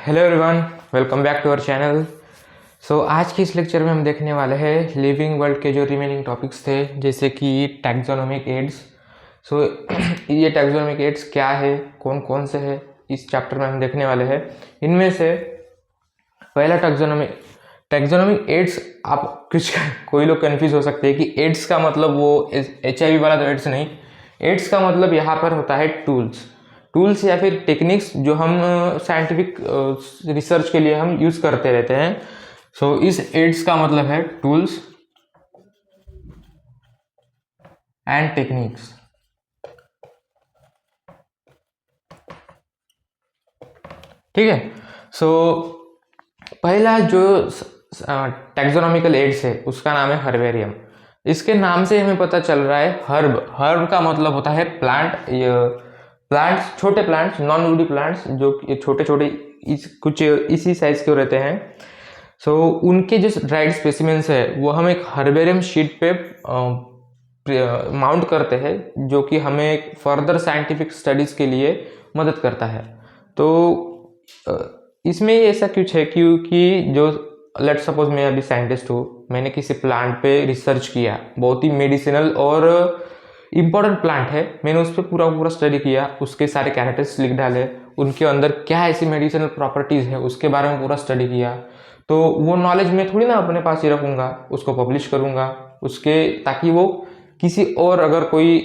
Hello everyone, welcome back to our channel. आज के इस लेक्चर में हम देखने वाले हैं लिविंग वर्ल्ड के जो रिमेनिंग टॉपिक्स थे, जैसे कि टैक्सोनॉमिक एड्स। ये टैक्सोनॉमिक एड्स क्या है, कौन कौन से है, इस चैप्टर में हम देखने वाले हैं। इनमें से पहला टैक्सोनॉमिक एड्स, आप कोई लोग कन्फ्यूज हो सकते हैं कि एड्स का मतलब वो HIV वाला तो एड्स नहीं। एड्स का मतलब यहाँ पर होता है टूल्स या फिर टेक्निक्स जो हम साइंटिफिक रिसर्च के लिए हम यूज करते रहते हैं। इस एड्स का मतलब है टूल्स एंड टेक्निक्स। ठीक है। पहला जो टैक्सोनॉमिकल एड्स है उसका नाम है हर्बेरियम। इसके नाम से हमें पता चल रहा है हर्ब का मतलब होता है प्लांट्स, छोटे प्लांट्स, नॉन वुडी प्लांट्स जो छोटे छोटे कुछ इसी साइज के रहते हैं। उनके जो ड्राइड स्पेसिमेंस है वो हम एक हर्बेरियम शीट पे माउंट करते हैं, जो कि हमें फर्दर साइंटिफिक स्टडीज के लिए मदद करता है। इसमें ऐसा कुछ है क्योंकि जो लेट्स सपोज मैं अभी साइंटिस्ट हूँ, मैंने किसी प्लांट पे रिसर्च किया, बहुत ही मेडिसिनल और इम्पोर्टेंट प्लांट है, मैंने उस पर पूरा स्टडी किया, उसके सारे कैरेक्टर्स लिख डाले, उनके अंदर क्या ऐसी मेडिसिनल प्रॉपर्टीज़ है उसके बारे में पूरा स्टडी किया। तो वो नॉलेज मैं थोड़ी ना अपने पास ही रखूँगा, उसको पब्लिश करूँगा ताकि वो किसी और, अगर कोई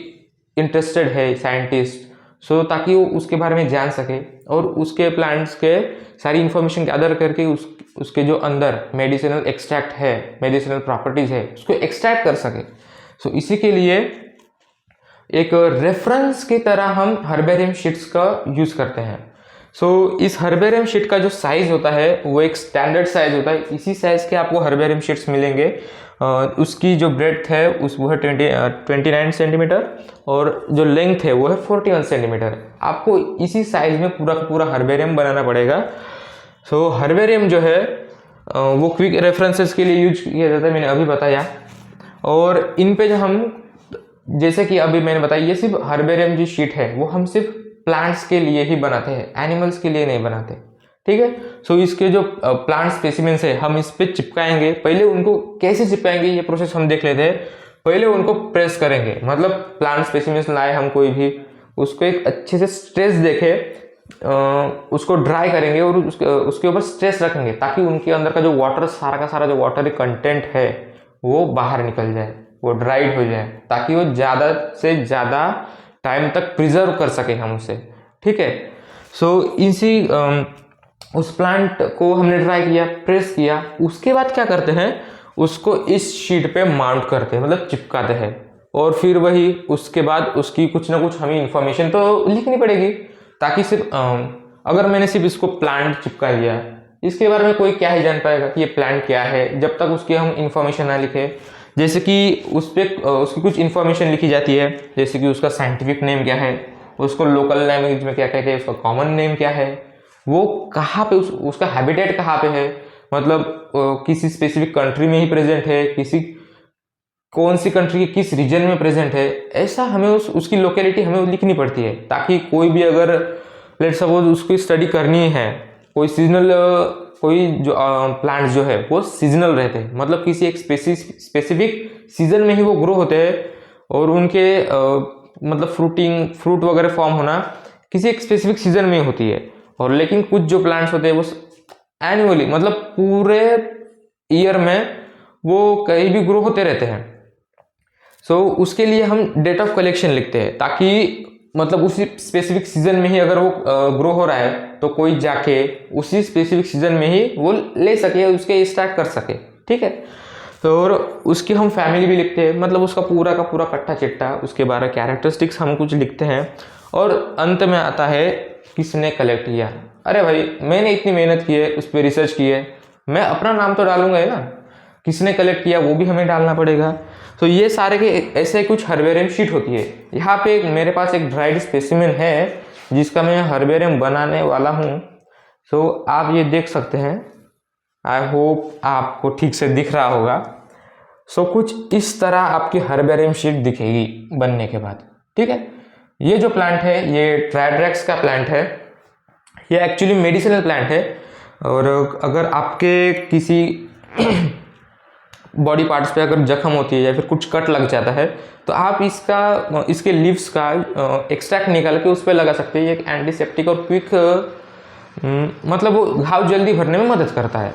इंटरेस्टेड है साइंटिस्ट, ताकि वो उसके बारे में जान सके और उसके प्लांट्स के सारी इंफॉर्मेशन गैदर करके उसके जो अंदर मेडिसिनल एक्सट्रैक्ट है, मेडिसिनल प्रॉपर्टीज़ है, उसको एक्सट्रैक्ट कर सके। इसी के लिए एक रेफरेंस की तरह हम हर्बेरियम शीट्स का यूज़ करते हैं। इस हर्बेरियम शीट का जो साइज़ होता है वो एक स्टैंडर्ड साइज़ होता है। इसी साइज़ के आपको हर्बेरियम शीट्स मिलेंगे। उसकी जो ब्रेड्थ है वो है 29 सेंटीमीटर और जो लेंथ है वो है 41 सेंटीमीटर। आपको इसी साइज़ में पूरा हर्बेरियम बनाना पड़ेगा। हर्बेरियम जो है वो क्विक रेफरेंसेस के लिए यूज किया जाता है, मैंने अभी बताया। और इन पे जो हम, जैसे कि अभी मैंने बताया, ये सिर्फ हर्बेरियम जो शीट है वो हम सिर्फ प्लांट्स के लिए ही बनाते हैं, एनिमल्स के लिए नहीं बनाते। ठीक है। इसके जो प्लांट स्पेसिमेंस है हम इस पे चिपकाएंगे। पहले उनको कैसे चिपकाएंगे ये प्रोसेस हम देख लेते हैं। पहले उनको प्रेस करेंगे, मतलब प्लांट स्पेसिमेंस लाए हम कोई भी, उसको एक अच्छे से स्ट्रेस देके उसको ड्राई करेंगे और उसके ऊपर स्ट्रेस रखेंगे ताकि उनके अंदर का जो वाटर, सारा का सारा जो वाटर कंटेंट है वो बाहर निकल जाए, वो ड्राइड हो जाए, ताकि वो ज़्यादा से ज़्यादा टाइम तक प्रिजर्व कर सके हम उसे। ठीक है। इसी उस प्लांट को हमने ड्राई किया, प्रेस किया, उसके बाद क्या करते हैं, उसको इस शीट पे माउंट करते हैं, मतलब चिपकाते हैं। और फिर वही उसके बाद उसकी कुछ ना कुछ हमें इंफॉर्मेशन तो लिखनी पड़ेगी, ताकि सिर्फ अगर मैंने सिर्फ इसको प्लांट चिपका दिया, इसके बारे में कोई क्या ही जान पाएगा कि ये प्लांट क्या है, जब तक उसकी हम इंफॉर्मेशन ना लिखे। जैसे कि उस पर उसकी कुछ इन्फॉर्मेशन लिखी जाती है, जैसे कि उसका साइंटिफिक नेम क्या है, उसको लोकल लैंग्वेज में क्या कहते हैं, उसका कॉमन नेम क्या है, वो कहाँ पे उसका हैबिटेट कहाँ पे है, मतलब किसी स्पेसिफिक कंट्री में ही प्रेजेंट है, कौन सी कंट्री के किस रीजन में प्रेजेंट है, ऐसा हमें उसकी लोकेलिटी हमें लिखनी पड़ती है, ताकि कोई भी अगर लेट्स सपोज उसकी स्टडी करनी है, कोई जो प्लांट जो है वो सीजनल रहते हैं, मतलब किसी एक स्पेसिफिक सीजन में ही वो ग्रो होते हैं, और उनके मतलब फ्रूट वगैरह फॉर्म होना किसी एक स्पेसिफिक सीजन में होती है। और लेकिन कुछ जो प्लांट्स होते हैं वो एनुअली, मतलब पूरे ईयर में वो कहीं भी ग्रो होते रहते हैं। उसके लिए हम डेट ऑफ कलेक्शन लिखते हैं, ताकि मतलब उसी स्पेसिफिक सीजन में ही अगर वो ग्रो हो रहा है तो कोई जाके उसी स्पेसिफिक सीजन में ही वो ले सके, उसके स्टार्ट कर सके। ठीक है। और उसकी हम फैमिली भी लिखते हैं, मतलब उसका पूरा का पूरा कट्टा चिट्टा, उसके 12 कैरेक्टरिस्टिक्स हम कुछ लिखते हैं। और अंत में आता है किसने कलेक्ट किया। अरे भाई, मैंने इतनी मेहनत की है, उस पर रिसर्च की है, मैं अपना नाम तो डालूंगा ही ना, किसने कलेक्ट किया वो भी हमें डालना पड़ेगा। ये सारे के ऐसे कुछ हर्बेरियम शीट होती है। यहाँ पे मेरे पास एक ड्राइड स्पेसिमेन है जिसका मैं हर्बेरियम बनाने वाला हूँ। आप ये देख सकते हैं, आई होप आपको ठीक से दिख रहा होगा। कुछ इस तरह आपकी हर्बेरियम शीट दिखेगी बनने के बाद। ठीक है। ये जो प्लांट है ये ट्राइड्रैक्स का प्लांट है, ये एक्चुअली मेडिसिनल प्लांट है। और अगर आपके किसी बॉडी पार्ट्स पे अगर जख्म होती है या फिर कुछ कट लग जाता है तो आप इसके लीव्स का एक्सट्रैक्ट निकाल के उस पर लगा सकते हैं। ये एक एंटीसेप्टिक और क्विक मतलब वो घाव जल्दी भरने में मदद करता है।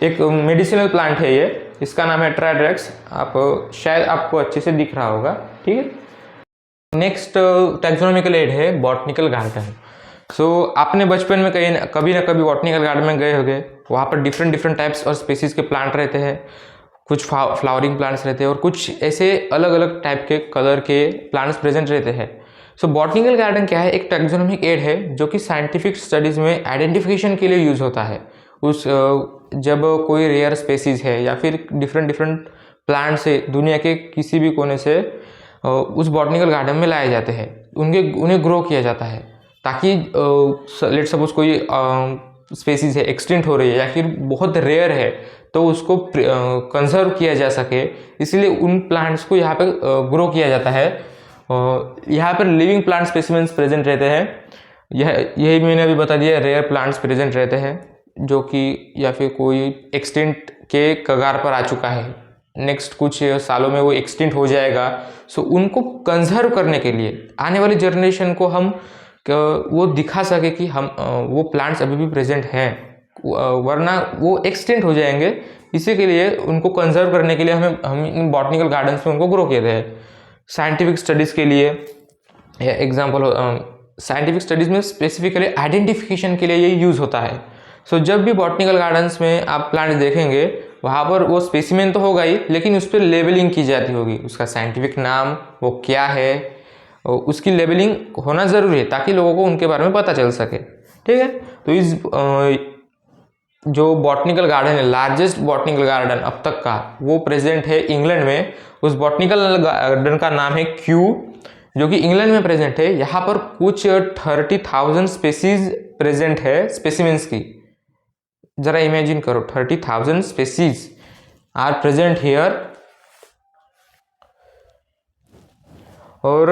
एक मेडिसिनल प्लांट है ये, इसका नाम है ट्राइड्रेक्स। आप शायद आपको अच्छे से दिख रहा होगा, ठीक है। नेक्स्ट टैक्सोनॉमिकल एड है बॉटनिकल गार्डन। सो आपने बचपन में कभी ना कभी बॉटनिकल गार्डन में गए होंगे। वहाँ पर डिफरेंट टाइप्स और स्पीसीज के प्लांट रहते हैं, कुछ फ्लावरिंग प्लांट्स रहते हैं और कुछ ऐसे अलग अलग टाइप के कलर के प्लांट्स प्रेजेंट रहते हैं। सो बॉटनिकल गार्डन क्या है, एक टैक्सोनॉमिक एड है जो कि साइंटिफिक स्टडीज़ में आइडेंटिफिकेशन के लिए यूज़ होता है। जब कोई रेयर स्पेसीज है या फिर डिफरेंट प्लांट से दुनिया के किसी भी कोने से उस बॉटनिकल गार्डन में लाए जाते हैं, उन्हें ग्रो किया जाता है ताकि लेट सपोज कोई स्पेसीज है एक्सटिंक्ट हो रही है या फिर बहुत रेयर है तो उसको कंजर्व किया जा सके, इसलिए उन प्लांट्स को यहाँ पे ग्रो किया जाता है। यहाँ पर लिविंग प्लांट स्पेसिमेंस प्रेजेंट रहते हैं। यही मैंने अभी बता दिया, रेयर प्लांट्स प्रेजेंट रहते हैं जो कि या फिर कोई एक्सटिंक्ट के कगार पर आ चुका है, नेक्स्ट कुछ सालों में वो एक्सटिंक्ट हो जाएगा। सो उनको कंजर्व करने के लिए आने वाली जनरेशन को हम वो दिखा सके कि हम वो प्लांट्स अभी भी प्रेजेंट हैं, वरना वो एक्सटिंक्ट हो जाएंगे। इसी के लिए उनको कंजर्व करने के लिए हम इन बॉटनिकल गार्डन्स में उनको ग्रो किए थे। साइंटिफिक स्टडीज़ के लिए एग्जाम्पल, साइंटिफिक स्टडीज़ में स्पेसिफिकली आइडेंटिफिकेशन के लिए ये यूज़ होता है। सो जब भी बॉटनिकल गार्डन्स में आप प्लांट देखेंगे वहाँ पर वो स्पेसिमेन तो होगा ही, लेकिन उस पर लेबलिंग की जाती होगी, उसका साइंटिफिक नाम वो क्या है, उसकी लेबलिंग होना ज़रूरी है ताकि लोगों को उनके बारे में पता चल सके, ठीक है। तो इस जो बॉटनिकल गार्डन है, लार्जेस्ट बॉटनिकल गार्डन अब तक का, वो प्रेजेंट है इंग्लैंड में। उस बॉटनिकल गार्डन का नाम है क्यू, जो कि इंग्लैंड में प्रेजेंट है। यहाँ पर कुछ 30,000 स्पेसीज प्रेजेंट है स्पेसिमेंस की। जरा इमेजिन करो, 30,000 स्पेसीज आर प्रेजेंट हियर। और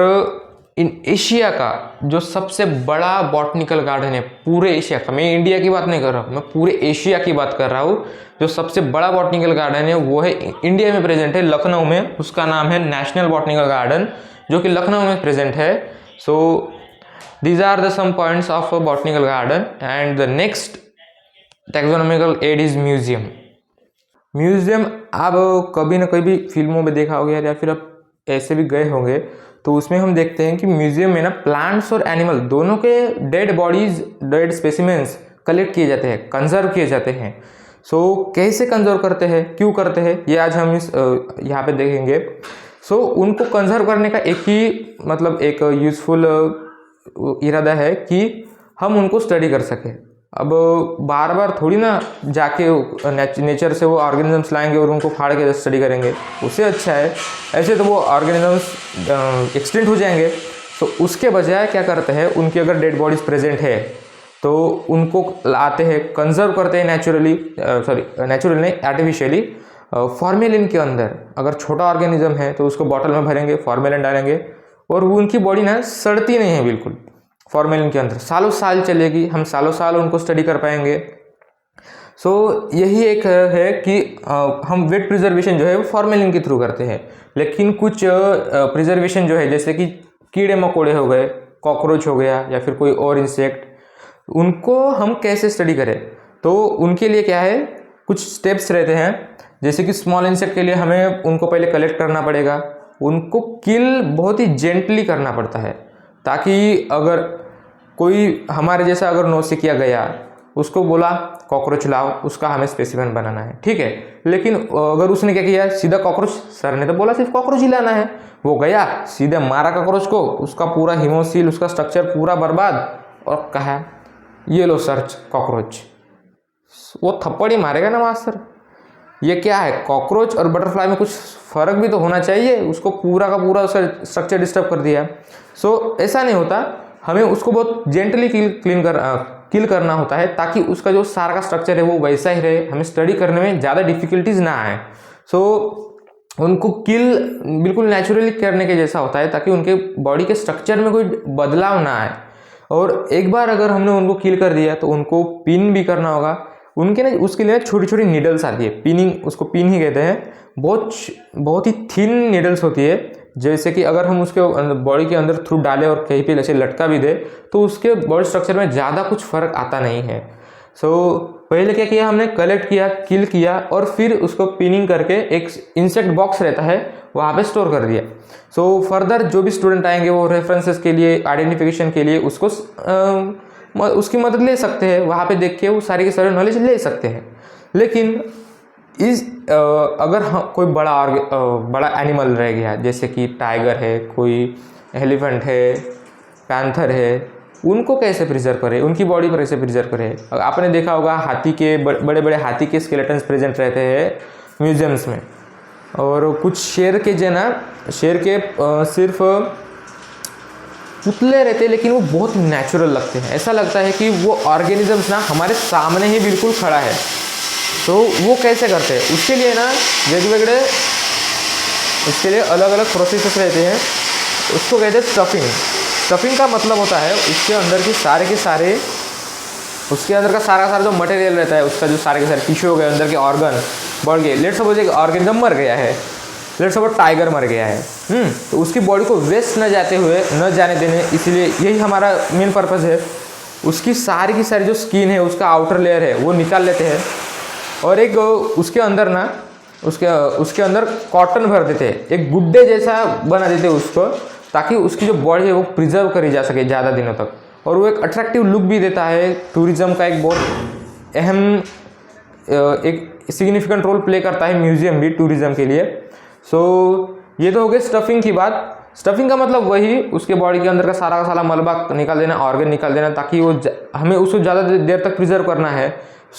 इन एशिया का जो सबसे बड़ा बॉटनिकल गार्डन है पूरे एशिया का, मैं इंडिया की बात नहीं कर रहा हूँ, मैं पूरे एशिया की बात कर रहा हूँ, जो सबसे बड़ा बॉटनिकल गार्डन है वो है इंडिया में प्रेजेंट है, लखनऊ में। उसका नाम है नेशनल बॉटनिकल गार्डन, जो कि लखनऊ में प्रेजेंट है। So these are the some points of botanical garden. And the next taxonomical aid is museum. Museum आप कभी ना कभी फिल्मों में देखा होगा या फिर आप ऐसे भी गए होंगे, तो उसमें हम देखते हैं कि म्यूजियम में ना प्लांट्स और एनिमल दोनों के dead bodies, dead specimens collect किए जाते हैं, कंजर्व किए जाते हैं। सो कैसे कंजर्व करते हैं, क्यों करते हैं, ये आज हम इस यहाँ पे देखेंगे। सो उनको कंजर्व करने का एक ही मतलब एक यूजफुल इरादा है कि हम उनको स्टडी कर सकें। अब बार बार थोड़ी ना जाके नेचर से वो ऑर्गेनिजम्स लाएंगे और उनको फाड़ के स्टडी करेंगे, उससे अच्छा है ऐसे तो वो ऑर्गेनिजम्स एक्सटिंक्ट हो जाएंगे। तो उसके बजाय क्या करते हैं, उनकी अगर डेड बॉडीज प्रेजेंट है तो उनको लाते हैं, कंजर्व करते हैं नेचुरली नहीं आर्टिफिशियली, फॉर्मेलिन के अंदर। अगर छोटा ऑर्गेनिज्म है तो उसको बॉटल में भरेंगे, फॉर्मेलिन डालेंगे और वो उनकी बॉडी ना सड़ती नहीं है बिल्कुल, फॉर्मेलिन के अंदर सालों साल चलेगी, हम सालों साल उनको स्टडी कर पाएंगे। सो यही एक है कि हम वेट प्रिजर्वेशन जो है वो फॉर्मेलिन के थ्रू करते हैं। लेकिन कुछ प्रिजर्वेशन जो है जैसे कि कीड़े मकोड़े हो गए, कॉकरोच हो गया या फिर कोई और इंसेक्ट, उनको हम कैसे स्टडी करें, तो उनके लिए क्या है, कुछ स्टेप्स रहते हैं। जैसे कि स्मॉल इंसेक्ट के लिए हमें उनको पहले कलेक्ट करना पड़ेगा, उनको किल बहुत ही जेंटली करना पड़ता है, ताकि अगर कोई हमारे जैसा अगर नौसिखिया गया, उसको बोला कॉकरोच लाओ, उसका हमें स्पेसिमेन बनाना है, ठीक है। लेकिन अगर उसने क्या किया, सीधा कॉकरोच, सर ने तो बोला सिर्फ कॉकरोच ही लाना है, वो गया सीधे मारा कॉकरोच को, उसका पूरा हीमोसील, उसका स्ट्रक्चर पूरा बर्बाद, और कहा ये लो सर्च कॉकरोच। वो थप्पड़ ही मारेगा ना मास्टर, ये क्या है, कॉकरोच और बटरफ्लाई में कुछ फ़र्क भी तो होना चाहिए, उसको पूरा का पूरा उसका स्ट्रक्चर डिस्टर्ब कर दिया। सो ऐसा नहीं होता, हमें उसको बहुत जेंटली किल करना होता है, ताकि उसका जो सारा का स्ट्रक्चर है वो वैसा ही रहे, हमें स्टडी करने में ज़्यादा डिफ़िकल्टीज ना आए। सो उनको किल बिल्कुल नेचुरली करने के जैसा होता है, ताकि उनके बॉडी के स्ट्रक्चर में कोई बदलाव ना आए। और एक बार अगर हमने उनको किल कर दिया तो उनको पिन भी करना होगा, उनके ना उसके लिए छोटी छोटी नीडल्स आती है, पिनिंग, उसको पिन ही कहते हैं। बहुत ही थिन नीडल्स होती है, जैसे कि अगर हम उसके बॉडी के अंदर थ्रू डालें और कहीं पे ऐसे लटका भी दे तो उसके बॉडी स्ट्रक्चर में ज़्यादा कुछ फर्क आता नहीं है। पहले क्या किया हमने, कलेक्ट किया, किल किया और फिर उसको पिनिंग करके एक इंसेक्ट बॉक्स रहता है वहाँ पे स्टोर कर दिया। फर्दर जो भी स्टूडेंट आएंगे वो रेफरेंसेस के लिए, आइडेंटिफिकेशन के लिए उसको उसकी मदद ले सकते हैं, वहाँ पे देख के वो सारी की सारी नॉलेज ले सकते हैं। लेकिन अगर कोई बड़ा एनिमल रह गया, जैसे कि टाइगर है, कोई एलिफेंट है, पैंथर है, उनको कैसे प्रिजर्व करें, उनकी बॉडी पर कैसे प्रिजर्व करें। आपने देखा होगा हाथी के बड़े बड़े हाथी के स्केलेटन्स प्रेजेंट रहते हैं म्यूजियम्स में, और कुछ शेर के सिर्फ पुतले रहते हैं, लेकिन वो बहुत नेचुरल लगते हैं। ऐसा लगता है कि वो ऑर्गेनिजम्स ना हमारे सामने ही बिल्कुल खड़ा है। तो वो कैसे करते हैं, उसके लिए ना उसके लिए अलग अलग प्रोसेसेस रहते हैं। उसको कहते हैं स्टफिंग। स्टफिंग का मतलब होता है उसके अंदर की उसके अंदर का सारा जो मटेरियल रहता है, उसका जो सारे के सारे टिश्यू हो गए, अंदर के ऑर्गन बढ़ गए। लेट्स सपोज एक ऑर्गेनिज्म मर गया है, लेट्स सपोज टाइगर मर गया है, तो उसकी बॉडी को वेस्ट न जाने देने, इसलिए यही हमारा मेन पर्पज़ है। उसकी सारी की सारी जो स्किन है, उसका आउटर लेयर है, वो निकाल लेते हैं और एक उसके अंदर कॉटन भर देते हैं, एक गुड्डे जैसा बना देते हैं उसको, ताकि उसकी जो बॉडी है वो प्रिजर्व करी जा सके ज़्यादा दिनों तक। और वो एक अट्रैक्टिव लुक भी देता है। टूरिज्म का एक बहुत अहम एक सिग्निफिकेंट रोल प्ले करता है म्यूजियम भी टूरिज्म के लिए। ये तो हो गई स्टफिंग की बात। स्टफिंग का मतलब वही उसके बॉडी के अंदर का सारा मलबा निकाल देना, ऑर्गन निकाल देना, ताकि हमें उसको ज़्यादा देर तक प्रिजर्व करना है।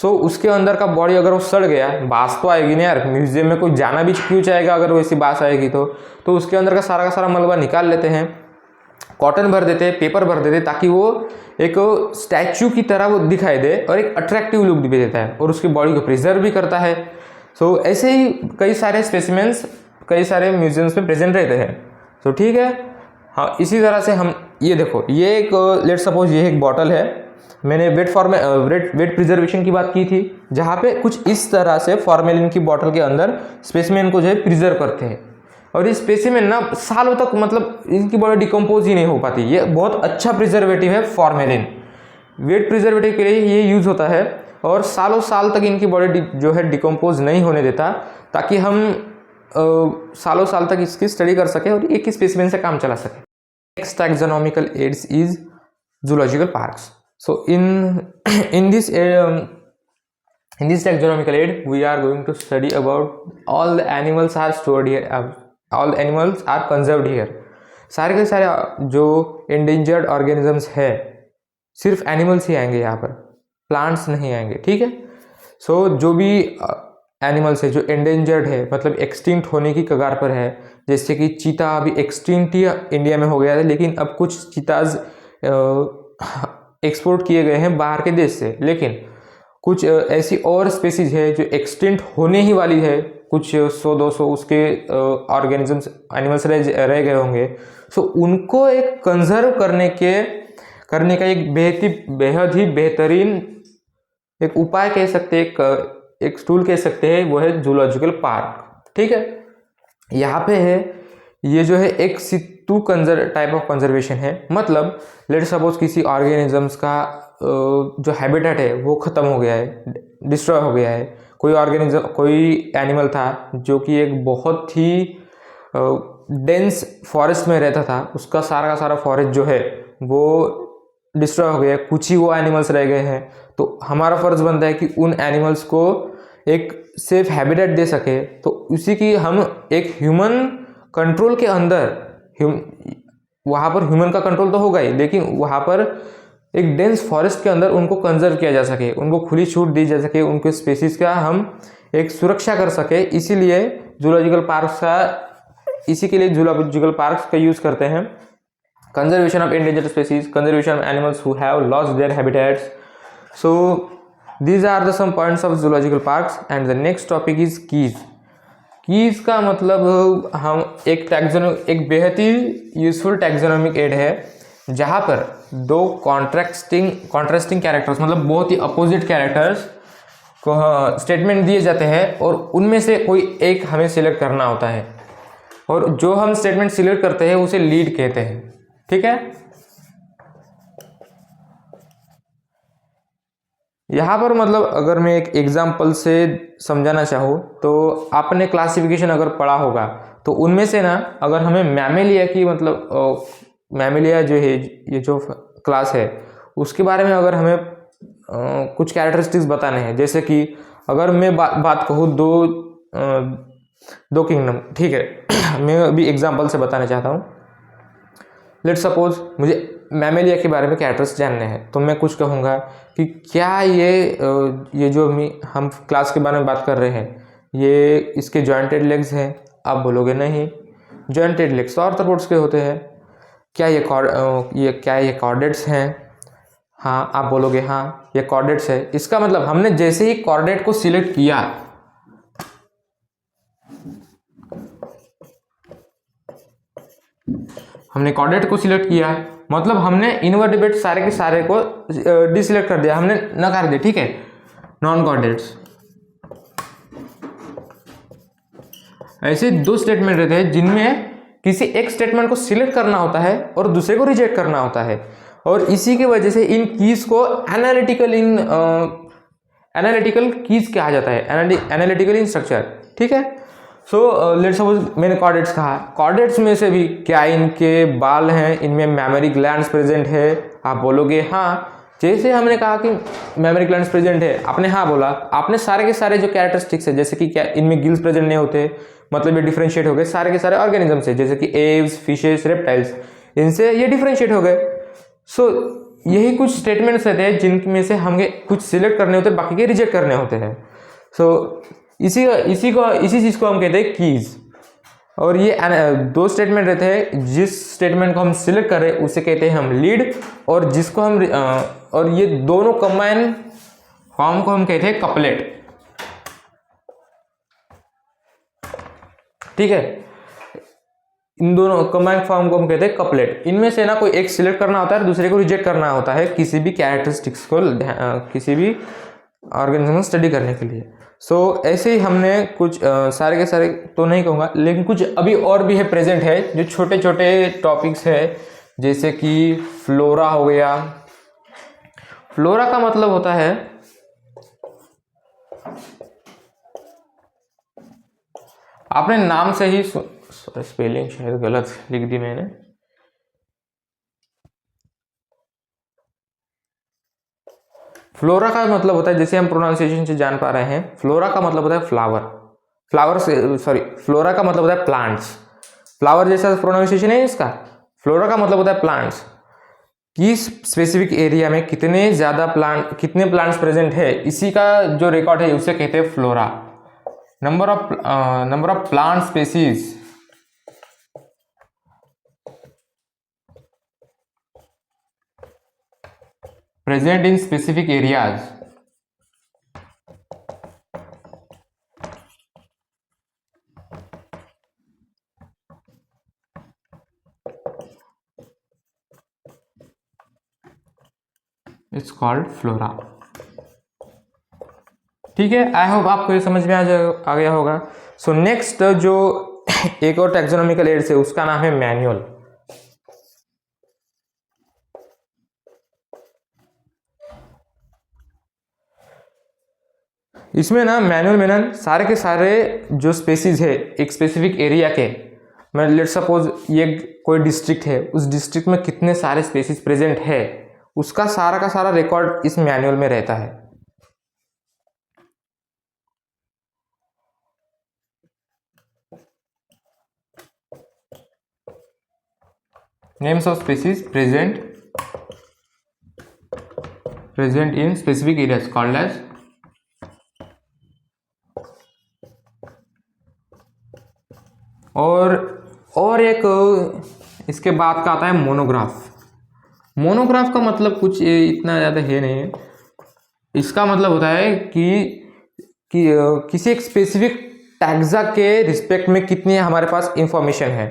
उसके अंदर का बॉडी अगर वो सड़ गया, बास तो आएगी ना यार, म्यूजियम में कोई जाना भी क्यों चाहेगा अगर वैसी बास आएगी तो उसके अंदर का सारा मलबा निकाल लेते हैं, कॉटन भर देते हैं, पेपर भर देते हैं, ताकि वो एक स्टैचू की तरह वो दिखाई दे और एक अट्रैक्टिव लुक भी देता है और उसकी बॉडी को प्रिजर्व भी करता है। ऐसे ही कई सारे स्पेसिमेंस कई सारे म्यूजियम्स में प्रेजेंट रहते हैं। ठीक है, हाँ, इसी तरह से हम ये देखो, ये एक लेट सपोज ये एक बॉटल है। मैंने वेट प्रिजर्वेशन की बात की थी, जहाँ पे कुछ इस तरह से फॉर्मेलिन की बॉटल के अंदर स्पेसिमेन को जो है प्रिजर्व करते हैं। और ये स्पेसिमेन ना सालों तक, मतलब इनकी बॉडी डिकम्पोज ही नहीं हो पाती। ये बहुत अच्छा प्रिजर्वेटिव है फॉर्मेलिन, वेट प्रिजर्वेटिव के लिए ये यूज़ होता है और सालों साल तक इनकी बॉडी जो है डिकम्पोज नहीं होने देता, ताकि हम सालों साल तक इसकी स्टडी कर सके और एक ही स्पेसिमेन से काम चला सके। Next taxonomical aids is zoological parks. in this taxonomical aid we are going to study about all the animals are stored here, all the animals are conserved here। सारे के सारे जो endangered organisms है, सिर्फ एनिमल्स ही आएंगे यहाँ पर, plants नहीं आएंगे। ठीक है, जो भी एनिमल्स है जो endangered है, मतलब एक्सटिंक्ट होने की कगार पर है, जैसे कि चीता अभी एक्सटिंक्ट ही इंडिया में हो गया है, लेकिन अब कुछ चीताज एक्सपोर्ट किए गए हैं बाहर के देश से। लेकिन कुछ ऐसी और स्पेसीज है जो एक्सटिंक्ट होने ही वाली है, कुछ 100-200 उसके ऑर्गेनिजम्स एनिमल्स रह गए होंगे। उनको एक कंजर्व करने का एक बेहद ही बेहतरीन एक उपाय कह सकते हैं, एक टूल कह सकते हैं, वो है जूलॉजिकल पार्क। ठीक है, यहाँ पे है ये जो है एक सितु टाइप ऑफ कंजर्वेशन है। मतलब लेट सपोज किसी ऑर्गेनिजम्स का जो हैबिटेट है वो ख़त्म हो गया है, डिस्ट्रॉय हो गया है। कोई एनिमल था जो कि एक बहुत ही डेंस फॉरेस्ट में रहता था, उसका सारा फॉरेस्ट जो है वो डिस्ट्रॉय हो गया है, कुछ ही वो एनिमल्स रह गए हैं। तो हमारा फ़र्ज़ बनता है कि उन एनिमल्स को एक सेफ हैबिटेट दे सके। तो उसी की हम एक ह्यूमन कंट्रोल के अंदर, वहाँ पर ह्यूमन का कंट्रोल तो होगा ही, लेकिन वहाँ पर एक डेंस फॉरेस्ट के अंदर उनको कंजर्व किया जा सके, उनको खुली छूट दी जा सके, उनके स्पेसीज का हम एक सुरक्षा कर सके। इसीलिए जूलॉजिकल पार्क्स का यूज़ करते हैं। Conservation of endangered species, conservation of animals who have lost their habitats. These are the some points of zoological parks. And the next topic is keys. Keys का मतलब हम एक बेहद ही यूजफुल टैक्सोनॉमिक एड है, जहाँ पर दो कॉन्ट्रास्टिंग कैरेक्टर्स, मतलब बहुत ही अपोजिट कैरेक्टर्स स्टेटमेंट दिए जाते हैं और उनमें से कोई एक हमें सिलेक्ट करना होता है, और जो हम स्टेटमेंट सिलेक्ट करते हैं उसे लीड कहते हैं। ठीक है, यहाँ पर मतलब अगर मैं एक एग्जांपल से समझाना चाहूँ तो आपने क्लासिफिकेशन अगर पढ़ा होगा तो उनमें से ना अगर हमें मैमेलिया की मतलब मैमेलिया जो है ये जो क्लास है उसके बारे में अगर हमें कुछ कैरेक्टरिस्टिक्स बताने हैं, जैसे कि अगर मैं बात कहूँ दो किंगडम, ठीक है मैं अभी एग्जांपल से बताना चाहता हूँ। लेट्स सपोज मुझे मैमेलिया के बारे में कैरेक्टर्स जानने हैं, तो मैं कुछ कहूँगा कि क्या ये जो हम क्लास के बारे में बात कर रहे हैं ये इसके जॉइंटेड लेग्स हैं, आप बोलोगे नहीं, जॉइंटेड लेग्स और तरपोर्ट्स के होते हैं। क्या ये कॉर्डेट्स हैं, हाँ आप बोलोगे हाँ ये कॉर्डेट्स है। इसका मतलब हमने जैसे ही कॉर्डेट को सिलेक्ट किया, हमने कॉर्डेट को सिलेक्ट किया मतलब हमने इनवर्टिब्रेट सारे के सारे को डिसिलेक्ट कर दिया, हमने नकार दिया। ठीक है, नॉन कॉर्डेट्स। ऐसे दो स्टेटमेंट रहते हैं जिनमें किसी एक स्टेटमेंट को सिलेक्ट करना होता है और दूसरे को रिजेक्ट करना होता है, और इसी की वजह से इन कीज को एनालिटिकल कीज कहा जाता है, एनालिटिकल इन स्ट्रक्चर। ठीक है, सो लेट्स सपोज मैंने कॉर्डेट्स कहा, कॉर्डेट्स में से भी क्या इनके बाल हैं, इनमें मेमोरी ग्लैंड्स प्रेजेंट है, आप बोलोगे हाँ। जैसे हमने कहा कि मेमोरी ग्लैंड्स प्रेजेंट है, आपने हाँ बोला, आपने सारे के सारे जो कैरेक्टरिस्टिक्स है, जैसे कि क्या इनमें गिल्स प्रेजेंट नहीं होते, मतलब ये डिफरेंशिएट हो गए सारे के सारे ऑर्गेनिज्म से, जैसे कि एव्स, फिशेस, रेप्टाइल्स, इनसे ये डिफरेंशिएट हो गए। सो यही कुछ स्टेटमेंट्स रहते हैं जिनमें से हमें कुछ सिलेक्ट करने होते हैं, बाकी के रिजेक्ट करने होते हैं। सो इसी चीज़ को हम कहते हैं कीज। और ये दो स्टेटमेंट रहते हैं, जिस स्टेटमेंट को हम सिलेक्ट करें उसे कहते हैं हम लीड, और जिसको हम और ये दोनों कंबाइन फॉर्म को हम कहते हैं कपलेट। ठीक है, इन दोनों कंबाइंड फॉर्म को हम कहते हैं कपलेट। इनमें से ना कोई एक सिलेक्ट करना होता है, दूसरे को रिजेक्ट करना होता है किसी भी कैरेक्टरिस्टिक्स को किसी भी ऑर्गेनिज्म को स्टडी करने के लिए। सो ऐसे ही हमने कुछ सारे के सारे तो नहीं कहूँगा, लेकिन कुछ अभी और भी है प्रेजेंट है जो छोटे छोटे टॉपिक्स है, जैसे कि फ्लोरा हो गया। फ्लोरा का मतलब होता है, आपने नाम से ही स्पेलिंग शायद गलत लिख दी मैंने, फ्लोरा का मतलब होता है, जैसे हम प्रोनाउंसिएशन से जान पा रहे हैं, फ्लोरा का मतलब होता है फ्लोरा का मतलब होता है प्लांट्स। फ्लावर जैसा प्रोनाउंसिएशन है इसका, फ्लोरा का मतलब होता है प्लांट्स। किस स्पेसिफिक एरिया में कितने प्लांट्स प्रेजेंट है, इसी का जो रिकॉर्ड है उसे कहते हैं flora. Number of plant species present in specific areas it's called flora। ठीक है, आई होप आपको ये समझ में आ गया होगा। सो नेक्स्ट जो एक और टैक्सोनॉमिकल एड्स है उसका नाम है मैनुअल। इसमें ना मैनुअल में ना सारे के सारे जो स्पेसीज है एक स्पेसिफिक एरिया के, मैं लेट सपोज ये कोई डिस्ट्रिक्ट है, उस डिस्ट्रिक्ट में कितने सारे स्पेसीज प्रेजेंट है उसका सारा का सारा रिकॉर्ड इस मैनुअल में रहता है। Names of species present in specific areas called as. और एक इसके बाद का आता है मोनोग्राफ। मोनोग्राफ का मतलब कुछ इतना ज़्यादा है नहीं, इसका मतलब होता है कि किसी एक स्पेसिफिक टैक्सा के रिस्पेक्ट में कितनी हमारे पास इंफॉर्मेशन है।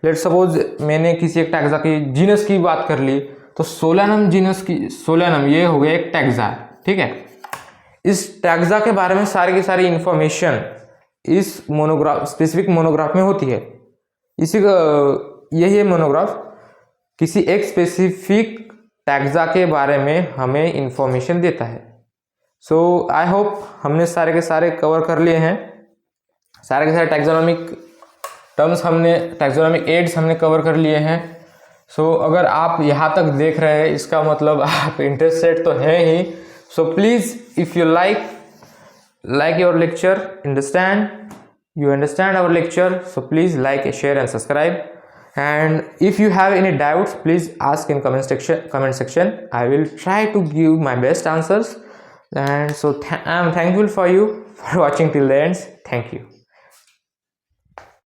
लेट सपोज मैंने किसी एक टैक्सा की जीनस की बात कर ली, तो सोलानम जीनस की, सोलानम ये हो गया एक टैक्सा। ठीक है, इस टैक्सा के बारे में सारी की सारी इंफॉर्मेशन इस मोनोग्राफ, स्पेसिफिक मोनोग्राफ में होती है। इसी का यही है मोनोग्राफ, किसी एक स्पेसिफिक टैक्सा के बारे में हमें इंफॉर्मेशन देता है। सो आई होप हमने सारे के सारे कवर कर लिए हैं, सारे के सारे टैक्सोनॉमिक टर्म्स हमने, टैक्सोनॉमिक एड्स हमने कवर कर लिए हैं। सो अगर आप यहाँ तक देख रहे हैं इसका मतलब आप इंटरेस्टेड तो हैं ही। So please if you like your lecture, you understand our lecture, so please like, share and subscribe. And if you have any doubts, please ask in comment section. I will try to give my best answers. And so I'm thankful for you for watching till the end. Thank you.